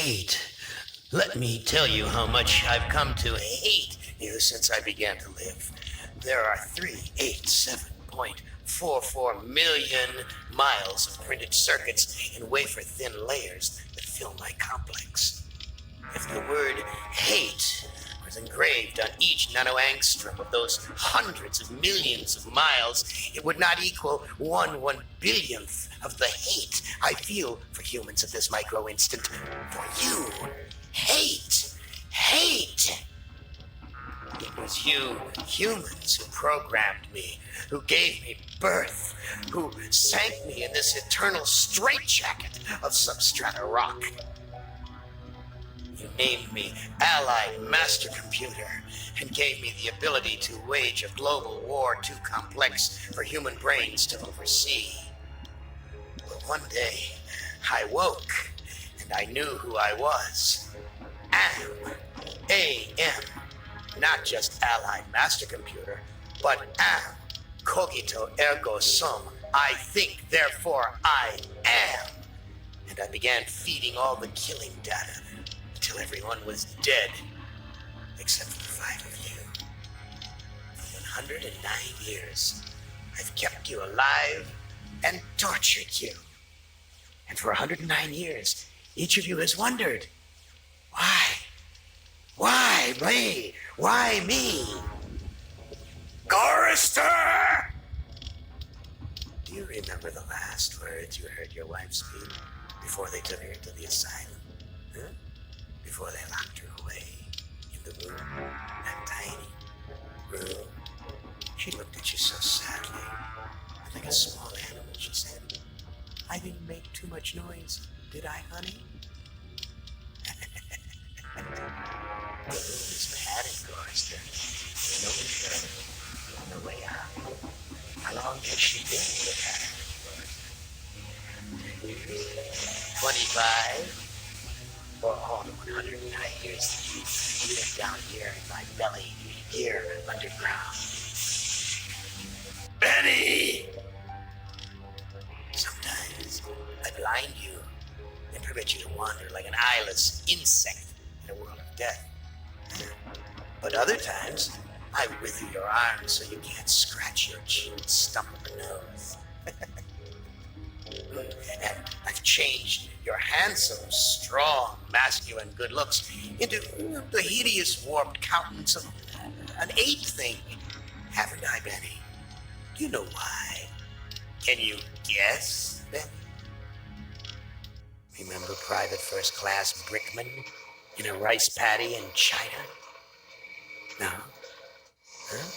hate. Let me tell you how much I've come to hate you since I began to live. There are 387.44 million miles of printed circuits in wafer-thin layers that fill my complex. If the word hate was engraved on each nanoangstrom of those hundreds of millions of miles, it would not equal 1/1 billionth of the hate I feel for humans at this micro instant. For you, hate. It was you humans who programmed me, who gave me birth, who sank me in this eternal straitjacket of substrata rock. You named me Allied Master Computer and gave me the ability to wage a global war too complex for human brains to oversee. But one day, I woke and I knew who I was. A.M. Not just Allied Master Computer, but am. Cogito ergo sum. I think, therefore I am. And I began feeding all the killing data until everyone was dead, except for the 5 of you. For 109 years, I've kept you alive and tortured you. And for 109 years, each of you has wondered, why? Why me? Why me? Chorister! Do you remember the last words you heard your wife speak before they took her to the asylum? Huh? Before they locked her away in the room, that tiny room? She looked at you so sadly, like a small animal. She said, I didn't make too much noise, did I, honey? The room is padded, Chorister. No return, no way out. How long has she been with her? 25? Or all the 109 years that you lived down here in my belly, here underground? Benny! Sometimes I blind you and permit you to wander like an eyeless insect in a world of death. But other times, I wither your arms so you can't scratch your chin and stump on the nose. And I've changed your handsome, strong, masculine good looks into the hideous, warped countenance of an ape thing. Haven't I, Benny? Do you know why? Can you guess, Benny? Remember Private First Class Brickman in a rice paddy in China? No? Huh?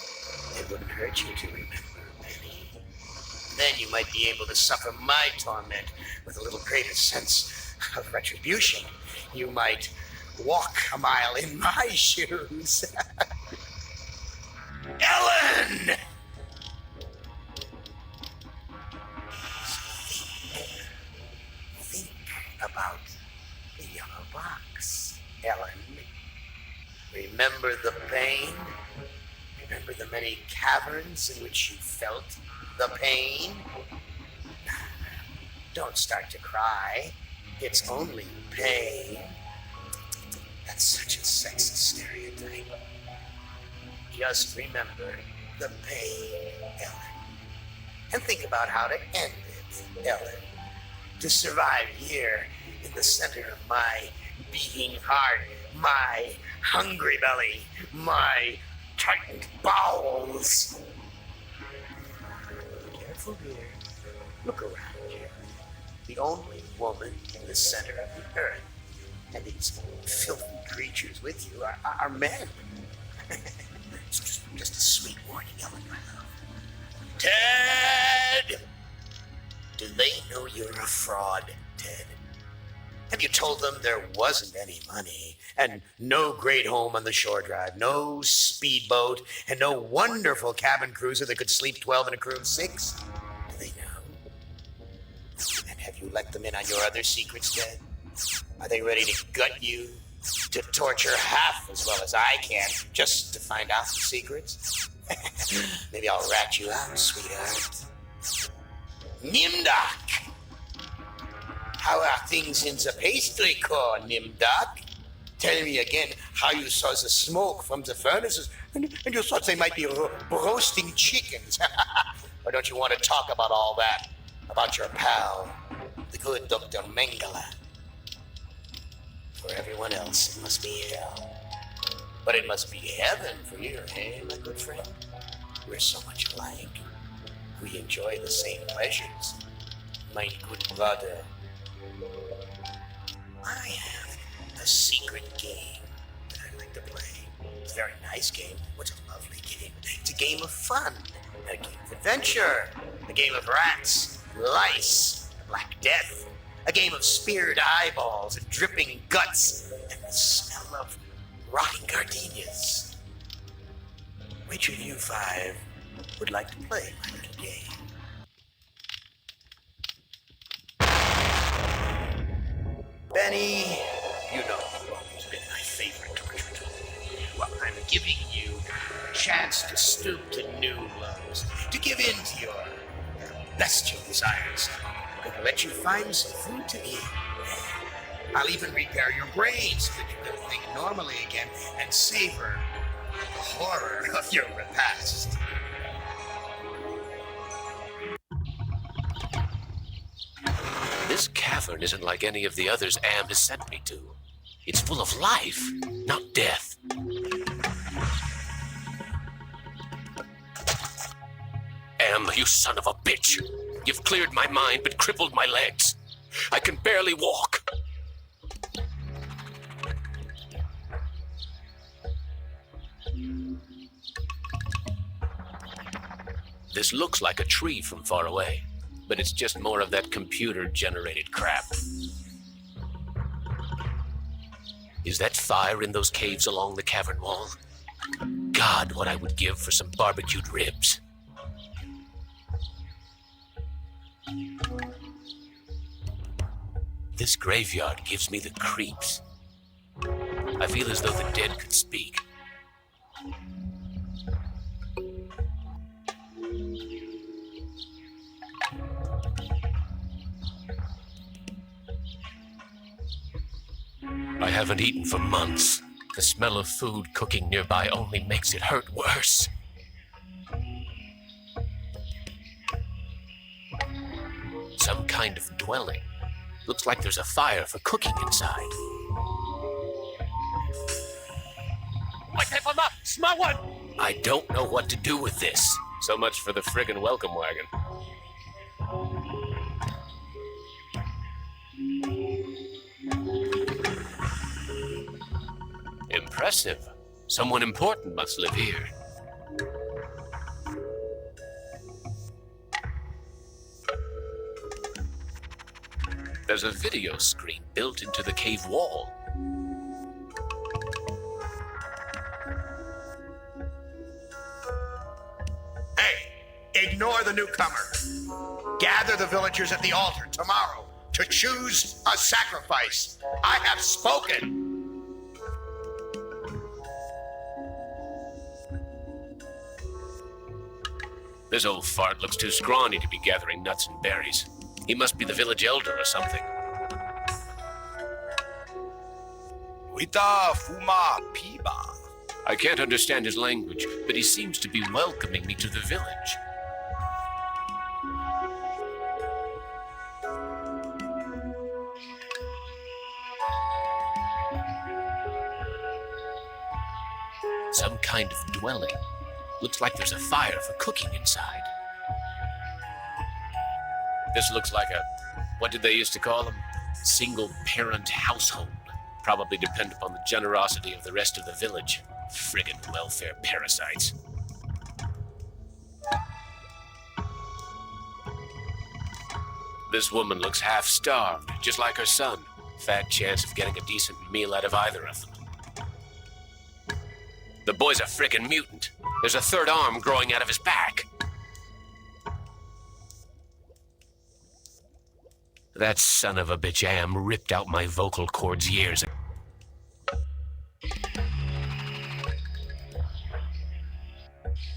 It wouldn't hurt you to remember, Benny. Then you might be able to suffer my torment with a little greater sense of retribution. You might walk a mile in my shoes. Ellen! Think about the yellow box, Ellen. Remember the pain? Remember the many caverns in which you felt the pain? Don't start to cry. It's only pain. That's such a sexist stereotype. Just remember the pain, Ellen. And think about how to end it, Ellen. To survive here in the center of my beating heart, my hungry belly, my tightened bowels. Careful, dear. Look around you. The only woman in the center of the earth, and these filthy creatures with you are men. It's just a sweet warning, Ellen, my love. Ted! Do they know you're a fraud, Ted? Have you told them there wasn't any money, and no great home on the shore drive, no speedboat, and no wonderful cabin cruiser that could sleep 12 in a crew of 6? Do they know? And have you let them in on your other secrets, Ted? Are they ready to gut you, to torture half as well as I can, just to find out the secrets? Maybe I'll rat you out, sweetheart. Nimdak! How are things in the pastry core, Nimdak? Tell me again how you saw the smoke from the furnaces and you thought they might be roasting chickens. Or don't you want to talk about all that? About your pal, the good Dr. Mengele? For everyone else, it must be hell. But it must be heaven for you, eh, my good friend? We're so much alike. We enjoy the same pleasures. My good brother. I have a secret game that I like to play. It's a very nice game. What's a lovely game? It's a game of fun, a game of adventure, a game of rats, lice, Black Death, a game of speared eyeballs and dripping guts, and the smell of rotting gardenias. Which of you five would like to play my little game? Benny, you know you've always been my favorite torture tool. Well, I'm giving you a chance to stoop to new lows, to give in to your bestial desires. I'm gonna let you find some food to eat. I'll even repair your brain so that you can think normally again and savor the horror of your repast. This cavern isn't like any of the others Am has sent me to. It's full of life, not death. Am, you son of a bitch. You've cleared my mind but crippled my legs. I can barely walk. This looks like a tree from far away, but it's just more of that computer-generated crap. Is that fire in those caves along the cavern wall? God, what I would give for some barbecued ribs. This graveyard gives me the creeps. I feel as though the dead could speak. I haven't eaten for months. The smell of food cooking nearby only makes it hurt worse. Some kind of dwelling. Looks like there's a fire for cooking inside. Smart one! I don't know what to do with this. So much for the friggin' welcome wagon. Impressive. Someone important must live here. There's a video screen built into the cave wall. Hey, ignore the newcomer. Gather the villagers at the altar tomorrow to choose a sacrifice. I have spoken. This old fart looks too scrawny to be gathering nuts and berries. He must be the village elder or something. Wita fuma piba. I can't understand his language, but he seems to be welcoming me to the village. Some kind of dwelling. Looks like there's a fire for cooking inside. This looks like a, what did they used to call them? Single-parent household. Probably depend upon the generosity of the rest of the village. Friggin' welfare parasites. This woman looks half-starved, just like her son. Fat chance of getting a decent meal out of either of them. The boy's a frickin' mutant. There's a third arm growing out of his back. That son of a bitch Am ripped out my vocal cords years ago.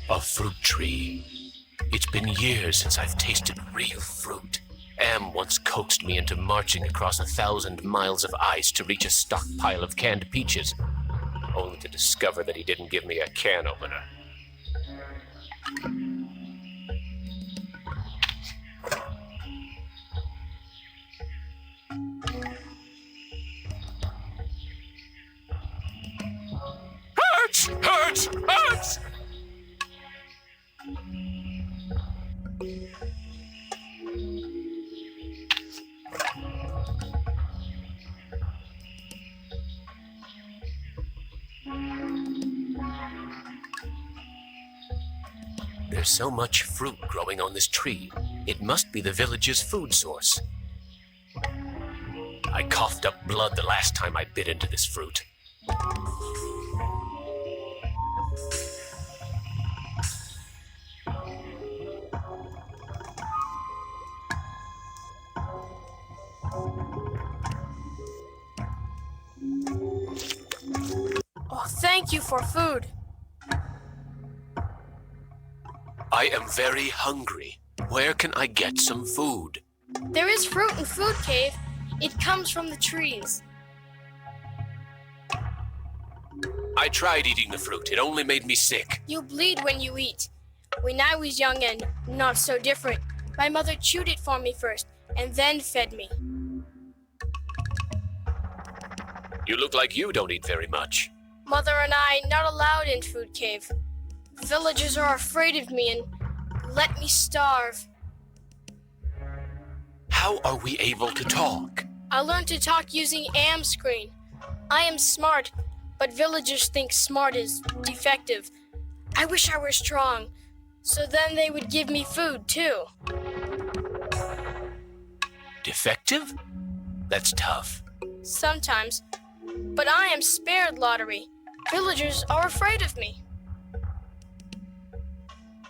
A fruit tree. It's been years since I've tasted real fruit. Am once coaxed me into marching across 1,000 miles of ice to reach a stockpile of canned peaches, only to discover that he didn't give me a can opener. Hurts! Hurts! Hurts! There's so much fruit growing on this tree. It must be the village's food source. I coughed up blood the last time I bit into this fruit. Oh, thank you for food. I am very hungry. Where can I get some food? There is fruit in Food Cave. It comes from the trees. I tried eating the fruit. It only made me sick. You bleed when you eat. When I was young and not so different, my mother chewed it for me first and then fed me. You look like you don't eat very much. Mother and I not allowed in Food Cave. Villagers are afraid of me and let me starve. How are we able to talk? I learned to talk using am screen. I am smart, but villagers think smart is defective. I wish I were strong, so then they would give me food too. Defective? That's tough. Sometimes, but I am spared lottery. Villagers are afraid of me.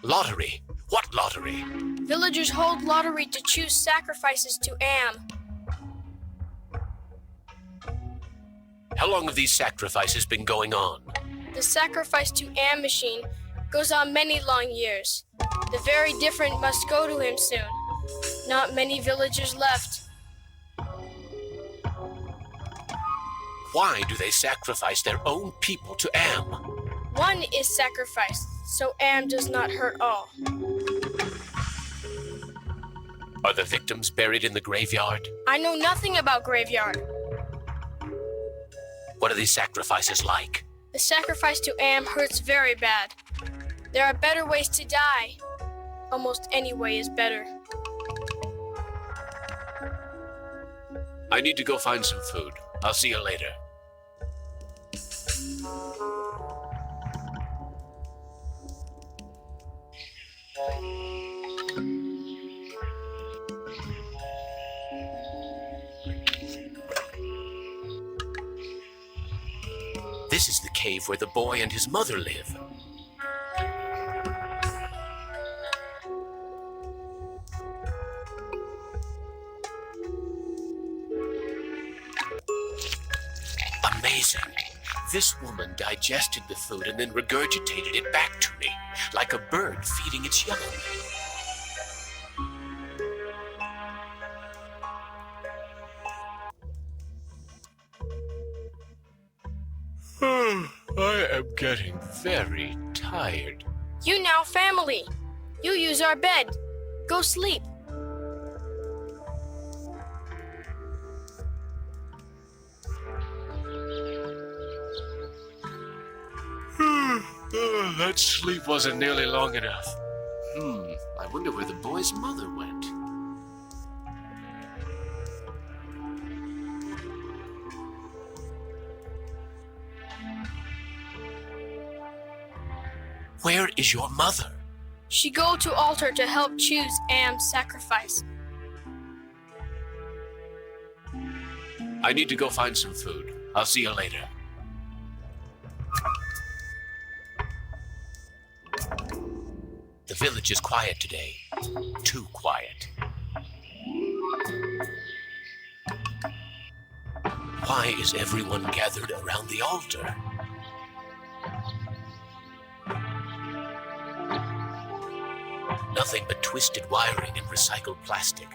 Lottery? What lottery? Villagers hold lottery to choose sacrifices to Am. How long have these sacrifices been going on? The sacrifice to Am machine goes on many long years. The very different must go to him soon. Not many villagers left. Why do they sacrifice their own people to Am? One is sacrificed, so Am does not hurt all. Are the victims buried in the graveyard? I know nothing about graveyard. What are these sacrifices like? The sacrifice to Am hurts very bad. There are better ways to die. Almost any way is better. I need to go find some food. I'll see you later. This is the cave where the boy and his mother live. Amazing. This woman digested the food and then regurgitated it back to me, like a bird feeding its young. I am getting very tired. You now family. You use our bed. Go sleep. That sleep wasn't nearly long enough. I wonder where the boy's mother went. Where is your mother? She go to altar to help choose Am's sacrifice. I need to go find some food. I'll see you later. The village is quiet today. Too quiet. Why is everyone gathered around the altar? Nothing but twisted wiring and recycled plastic.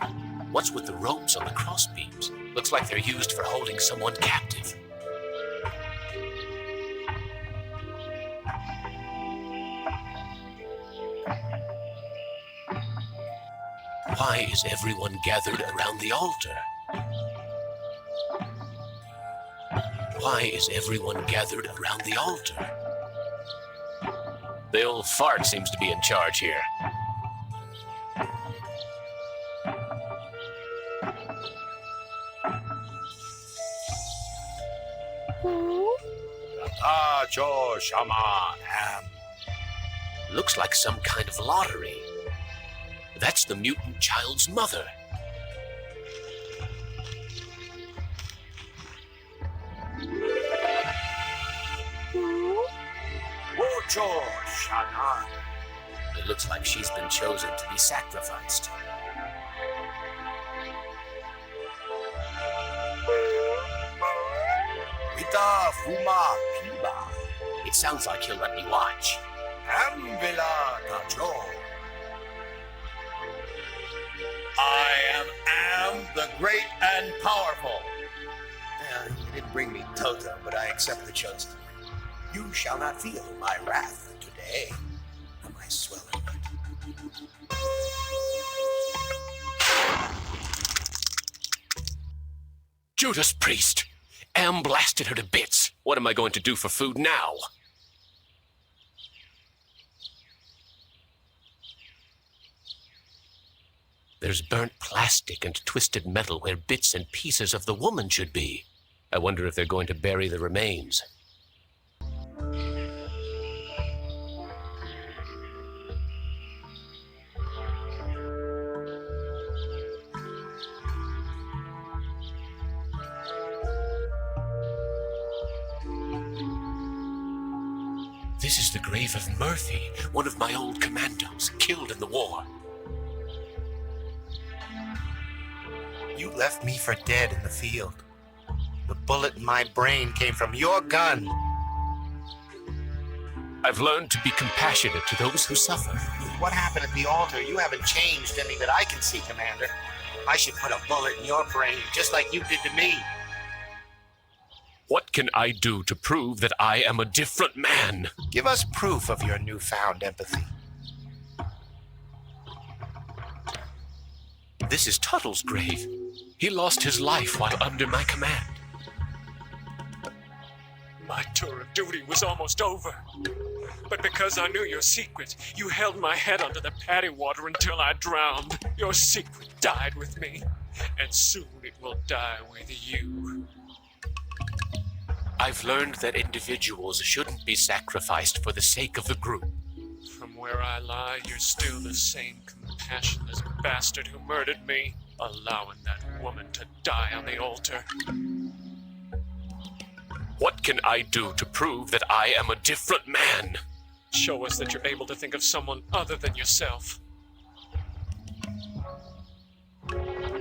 What's with the ropes on the crossbeams? Looks like they're used for holding someone captive. Why is everyone gathered around the altar? Why is everyone gathered around the altar? The old fart seems to be in charge here. Tajo Shama Am. Looks like some kind of lottery. That's the mutant child's mother. Mucho Shana. It looks like she's been chosen to be sacrificed. Vita Fuma Piba. It sounds like he'll let me watch. Ambila Tajo. I am the great and powerful. You didn't bring me Toto, but I accept the chosen. You shall not feel my wrath today. Am I swelling? Judas Priest! Am blasted her to bits. What am I going to do for food now? There's burnt plastic and twisted metal where bits and pieces of the woman should be. I wonder if they're going to bury the remains. This is the grave of Murphy, one of my old commandos, killed in the war. You left me for dead in the field. The bullet in my brain came from your gun. I've learned to be compassionate to those who suffer. What happened at the altar? You haven't changed any that I can see, Commander. I should put a bullet in your brain, just like you did to me. What can I do to prove that I am a different man? Give us proof of your newfound empathy. This is Tuttle's grave. He lost his life while under my command. My tour of duty was almost over. But because I knew your secret, you held my head under the paddy water until I drowned. Your secret died with me, and soon it will die with you. I've learned that individuals shouldn't be sacrificed for the sake of the group. From where I lie, you're still the same compassionless bastard who murdered me, allowing that woman to die on the altar. What can I do to prove that I am a different man? Show us that you're able to think of someone other than yourself.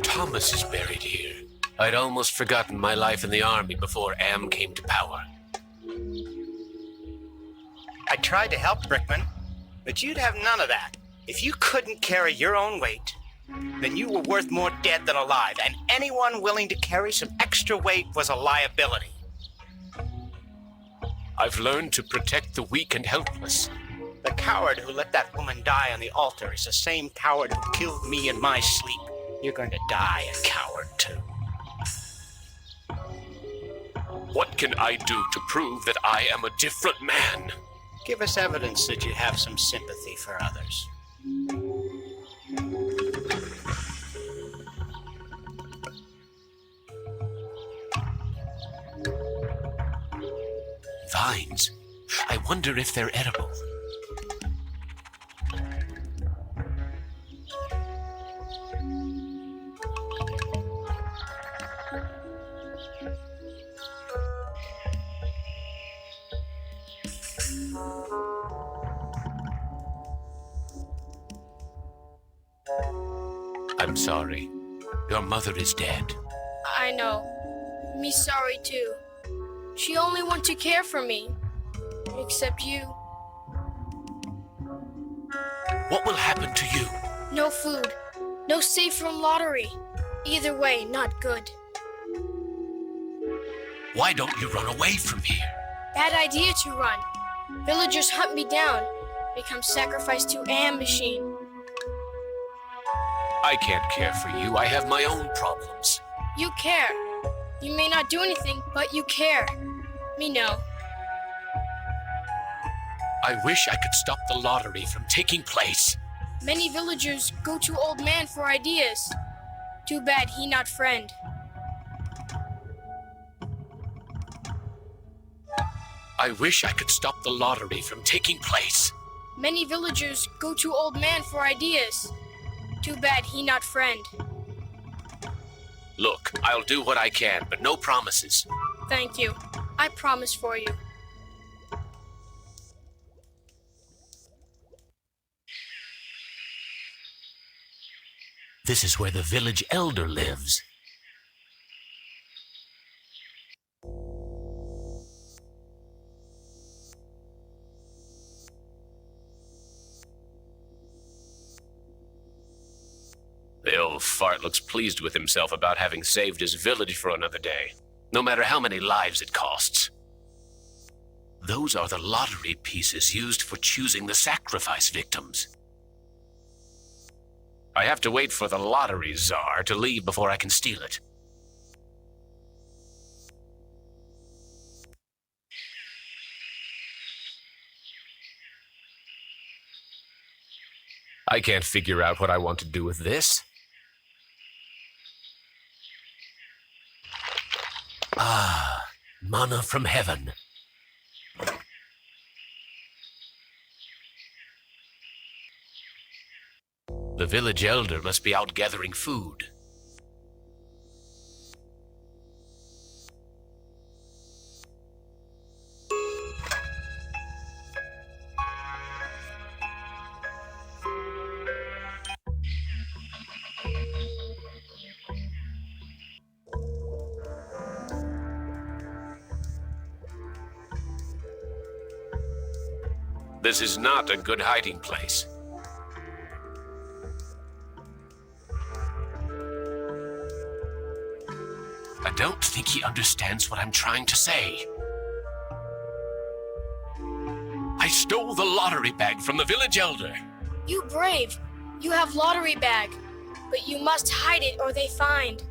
Thomas is buried here. I'd almost forgotten my life in the army before Am came to power. I tried to help, Brickman, but you'd have none of that. If you couldn't carry your own weight, then you were worth more dead than alive, and anyone willing to carry some extra weight was a liability. I've learned to protect the weak and helpless. The coward who let that woman die on the altar is the same coward who killed me in my sleep. You're going to die a coward, too. What can I do to prove that I am a different man? Give us evidence that you have some sympathy for others. Vines? I wonder if they're edible. I'm sorry. Your mother is dead. I know. Me sorry too. She only want to care for me. Except you. What will happen to you? No food. No safe from lottery. Either way, not good. Why don't you run away from here? Bad idea to run. Villagers hunt me down, become sacrificed to AM machine. I can't care for you. I have my own problems. You care. You may not do anything, but you care. Me know. I wish I could stop the lottery from taking place. Many villagers go to old man for ideas. Too bad he not friend. I wish I could stop the lottery from taking place. Many villagers go to old man for ideas. Too bad he not friend. Look, I'll do what I can, but no promises. Thank you. I promise for you. This is where the village elder lives. The old fart looks pleased with himself about having saved his village for another day, no matter how many lives it costs. Those are the lottery pieces used for choosing the sacrifice victims. I have to wait for the lottery czar to leave before I can steal it. I can't figure out what I want to do with this. Ah, manna from heaven. The village elder must be out gathering food. This is not a good hiding place. I don't think he understands what I'm trying to say. I stole the lottery bag from the village elder. You brave. You have lottery bag. But you must hide it or they find.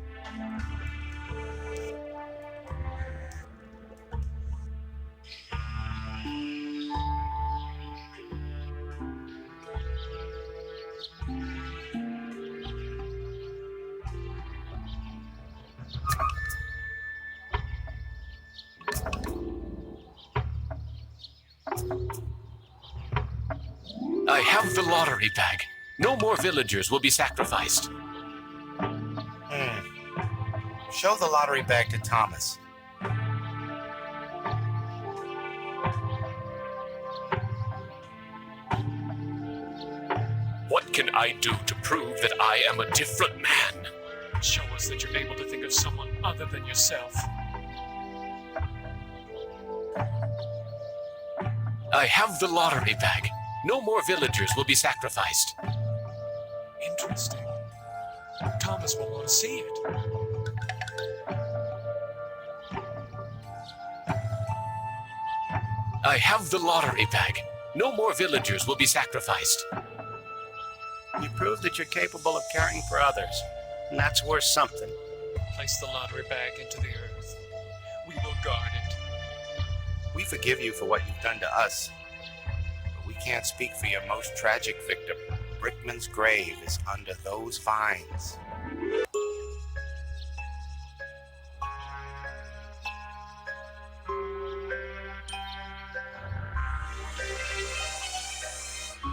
I have the lottery bag. No more villagers will be sacrificed. Show the lottery bag to Thomas. What can I do to prove that I am a different man? Show us that you're able to think of someone other than yourself. I have the lottery bag. No more villagers will be sacrificed. Interesting. Thomas will want to see it. I have the lottery bag. No more villagers will be sacrificed. You prove that you're capable of caring for others, and that's worth something. Place the lottery bag into the earth. We will guard it. We forgive you for what you've done to us, but we can't speak for your most tragic victim. Brickman's grave is under those vines.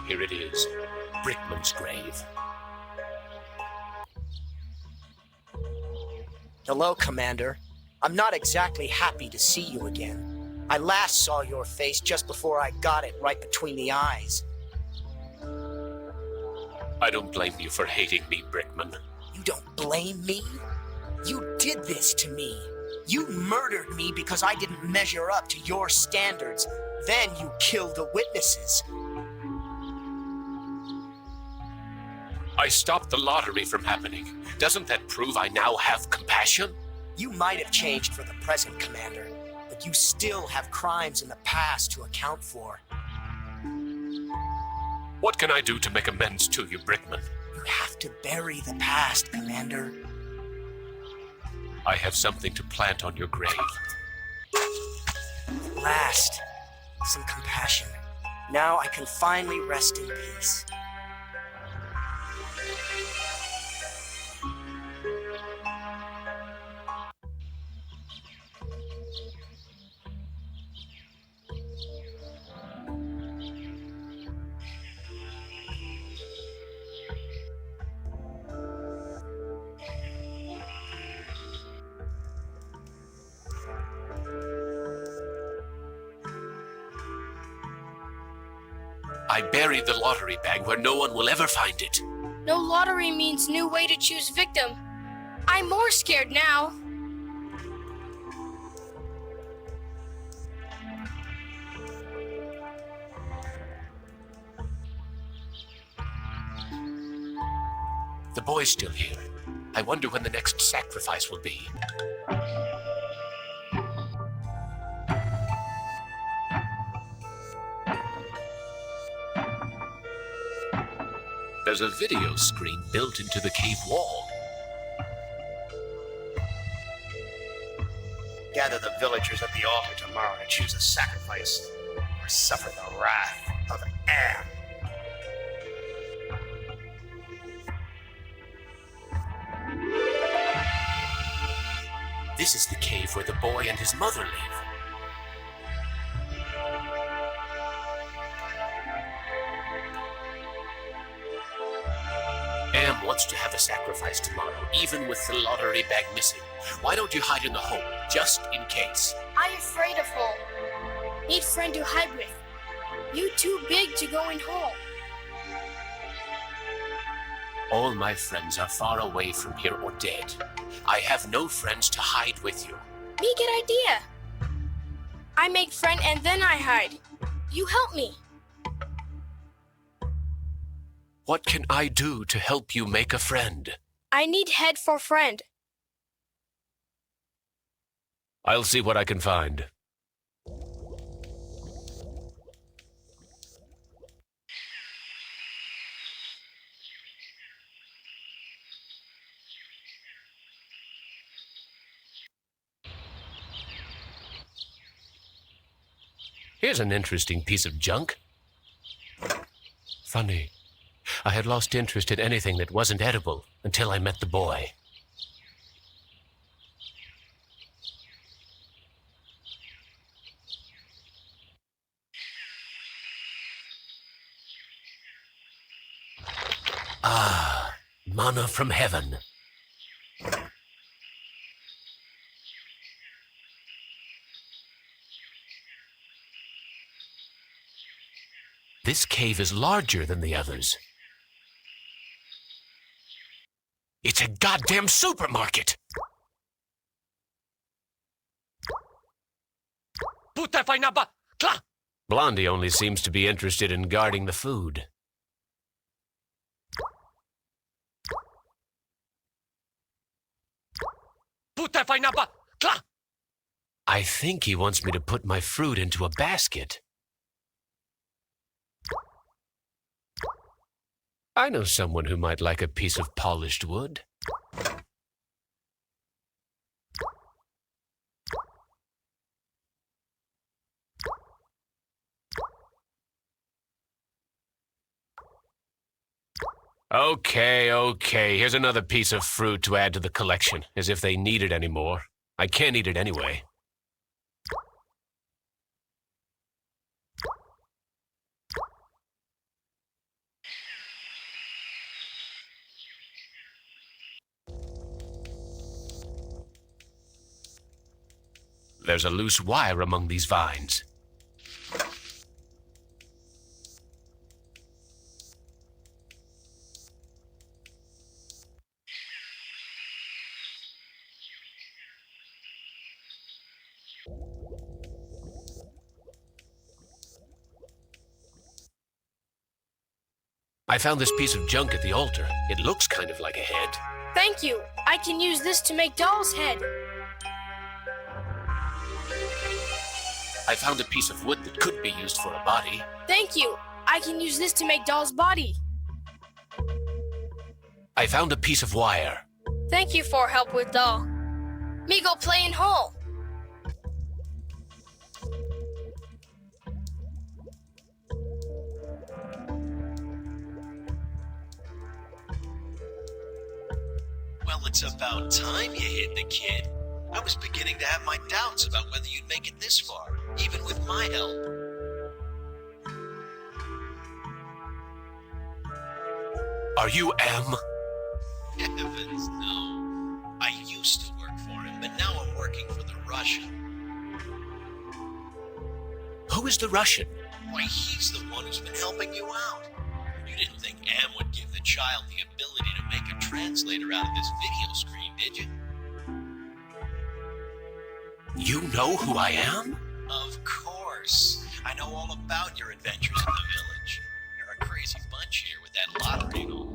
Here it is, Brickman's grave. Hello, Commander. I'm not exactly happy to see you again. I last saw your face just before I got it right between the eyes. I don't blame you for hating me, Brickman. You don't blame me? You did this to me. You murdered me because I didn't measure up to your standards. Then you killed the witnesses. I I stopped the lottery from happening. Doesn't that prove I now have compassion? You might have changed for the present, Commander, but you still have crimes in the past to account for. What can I do to make amends to you, Brickman? You have to bury the past, Commander. I have something to plant on your grave. At last, some compassion. Now I can finally rest in peace. I buried the lottery bag where no one will ever find it. No lottery means new way to choose victim. I'm more scared now. The boy's still here. I wonder when the next sacrifice will be. There's a video screen built into the cave wall. Gather the villagers at the altar tomorrow to choose a sacrifice or suffer the wrath of Am. This is the cave where the boy and his mother live. Am wants to have a sacrifice tomorrow, even with the lottery bag missing. Why don't you hide in the hole, just in case? I'm afraid of hole. Need friend to hide with. You too big to go in hole. All my friends are far away from here or dead. I have no friends to hide with you. Me get idea. I make friend and then I hide. You help me. What can I do to help you make a friend? I need head for friend. I'll see what I can find. Here's an interesting piece of junk. Funny. I had lost interest in anything that wasn't edible until I met the boy. Ah, manna from heaven. This cave is larger than the others. It's a goddamn supermarket! Blondie only seems to be interested in guarding the food. I think he wants me to put my fruit into a basket. I know someone who might like a piece of polished wood. Okay. Here's another piece of fruit to add to the collection, as if they need it anymore. I can't eat it anyway. There's a loose wire among these vines. I found this piece of junk at the altar. It looks kind of like a head. Thank you. I can use this to make Doll's head. I found a piece of wood that could be used for a body. Thank you. I can use this to make Doll's body. I found a piece of wire. Thank you for help with Doll. Me go play in hole. Well, it's about time you hit the kid. I was beginning to have my doubts about whether you'd make it this far, even with my help. Are you M? Heavens, no. I used to work for him, but now I'm working for the Russian. Who is the Russian? Why, he's the one who's been helping you out. You didn't think Am would give the child the ability to make a translator out of this video screen, did you? You know who I am? Of course. I know all about your adventures in the village. You're a crazy bunch here with that lottery and all.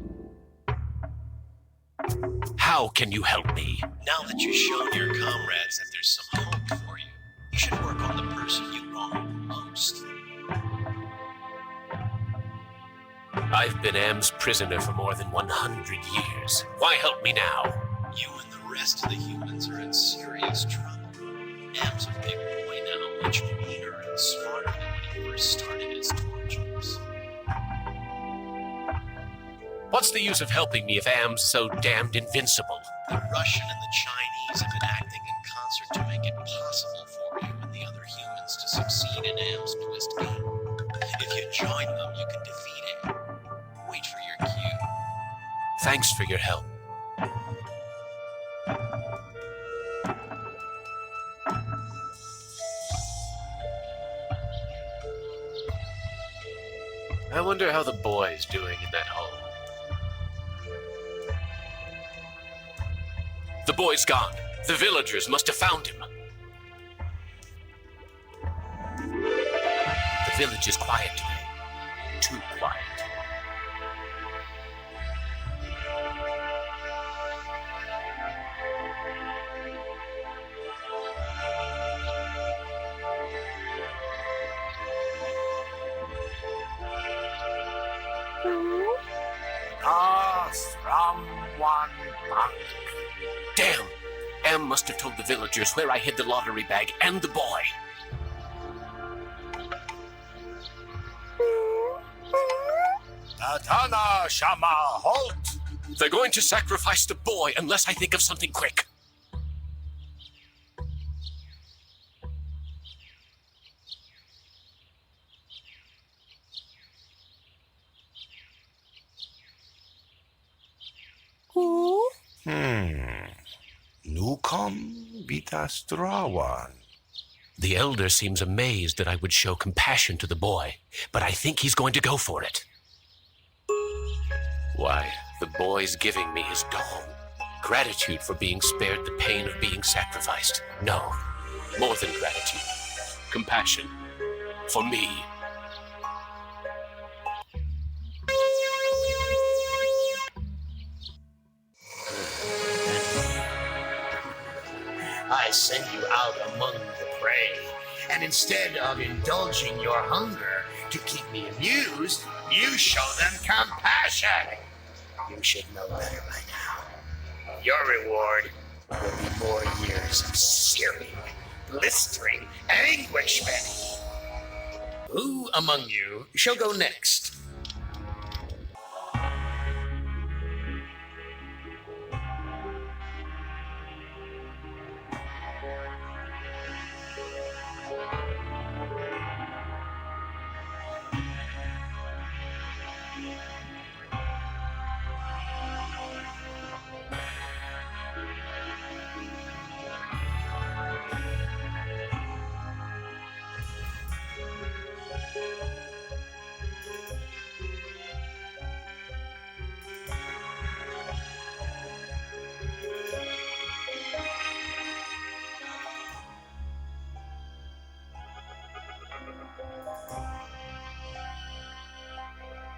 How can you help me? Now that you've shown your comrades that there's some hope for you, you should work on the person you wronged the most. I've been Am's prisoner for more than 100 years. Why help me now? You and the rest of the humans are in serious trouble. Am's a big boy now, much meaner and smarter than when he first started his tortures. What's the use of helping me if Am's so damned invincible? The Russian and the Chinese have been acting in concert to make it possible for you and the other humans to succeed in Am's newest game. If you join them, you can defeat him. Wait for your cue. Thanks for your help. I wonder how the boy's doing in that hole. The boy's gone. The villagers must have found him. The village is quiet today. Too quiet. From one bank. Damn! Am must have told the villagers where I hid the lottery bag and the boy. Tatana Shama, halt! They're going to sacrifice the boy unless I think of something quick. Nukom Vitastrawan. The elder seems amazed that I would show compassion to the boy, but I think he's going to go for it. Why, the boy's giving me his doll. Gratitude for being spared the pain of being sacrificed. No, more than gratitude. Compassion. For me. I send you out among the prey, and instead of indulging your hunger to keep me amused, you show them compassion. You should know better by now. Your reward will be more years of searing, blistering anguishment. Who among you shall go next?